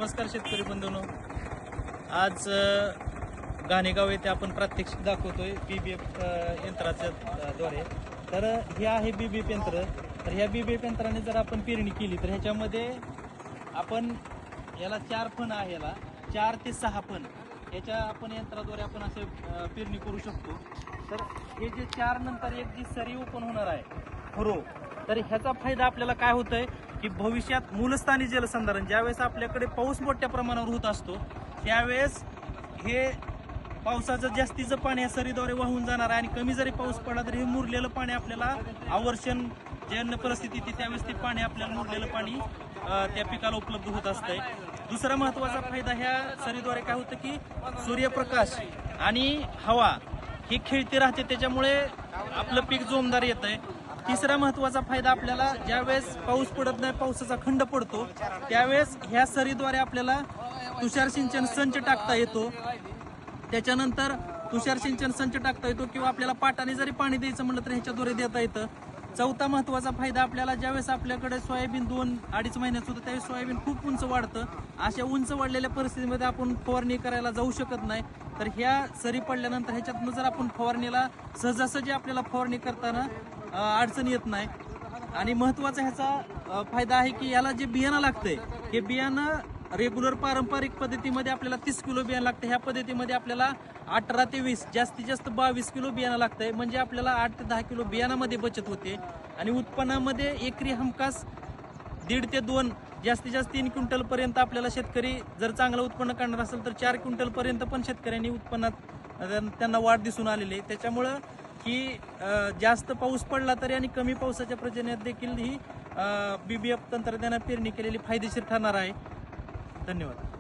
नमस्कार शेतकरी बंधूंनो, आज घाणेगाव येथे आपण प्रात्यक्षिक दाखवतोय BBF यंत्राच्या द्वारे। तर हे आहे BBF यंत्र। तर ह्या BBF यंत्राने जर आपण पेरणी केली तर ह्याच्यामध्ये आपण याला 4 फण आहे, याला 4 ते 6 फण याच्या आपण यंत्राद्वारे आपण असे पेरणी करू शकतो। तर हे जे 4 नंतर एक जी सरी ओपन होणार आहे फरो, तर ह्याचा फायदा आपल्याला काय होतोय की भविष्यात मूलस्थानी जलसंधारण ज्यावेळेस आपल्याकडे पाऊस मोठ्या प्रमाणावर होत असतो त्यावेळेस हे पावसाचं जास्तीचं पाणी या सरीद्वारे वाहून जाणार आहे आणि कमी जरी पाऊस पडला तरी हे मुरलेलं पाणी आपल्याला आवर्षण ज्या परिस्थिती येते त्यावेळेस ते पाणी आपल्याला मुरलेलं पाणी त्या पिकाला उपलब्ध होत असतंय। दुसरा महत्त्वाचा फायदा ह्या सरीद्वारे काय होतं की सूर्यप्रकाश आणि हवा ही खेळती राहते, त्याच्यामुळे आपलं पीक जोमदार येतंय। तिसरा महत्त्वाचा फायदा आपल्याला ज्यावेळेस पाऊस पडत नाही, पावसाचा खंड पडतो, त्यावेळेस ह्या सरीद्वारे आपल्याला तुषार सिंचन संच टाकता येतो। त्याच्यानंतर तुषार सिंचन संच टाकता येतो किंवा आपल्याला पाटाने जरी पाणी द्यायचं म्हटलं तर ह्याच्याद्वारे देता येतं। चौथा महत्त्वाचा फायदा आपल्याला ज्यावेळेस आपल्याकडे सोयाबीन 2-2.5 महिन्यात होतं त्यावेळेस सोयाबीन खूप उंच वाढतं, अशा उंच वाढलेल्या परिस्थितीमध्ये आपण फवारणी करायला जाऊ शकत नाही, तर ह्या सरी पडल्यानंतर ह्याच्यातनं जर आपण फवारणीला सहजासहजी आपल्याला फवारणी करताना अडचण येत नाही। आणि महत्त्वाचा ह्याचा फायदा आहे की याला जे बियाणं लागतंय हे बियाणं रेग्युलर पारंपरिक पद्धतीमध्ये आपल्याला 30 किलो बियाणं लागतं, ह्या पद्धतीमध्ये आपल्याला 18 ते 20 जास्तीत जास्त 22 किलो बियाणं लागतंय, म्हणजे आपल्याला 8 ते 10 किलो बियाणामध्ये बचत होते। आणि उत्पन्नामध्ये एकरी हमखास 1.5 ते 2 जास्तीत जास्त 3 क्विंटल पर्यंत आपल्याला शेतकरी जर चांगलं उत्पन्न करणार असेल तर 4 क्विंटल पर्यंत पण शेतकऱ्यांनी उत्पन्नात त्यांना वाढ दिसून आलेली आहे। त्याच्यामुळं ही जास्त पाऊस पडला तरी आणि कमी पावसाच्या पर्जन्यात देखील ही BBF तंत्रज्ञानाने पेरणी केलेली फायदेशीर ठरणार आहे। धन्यवाद।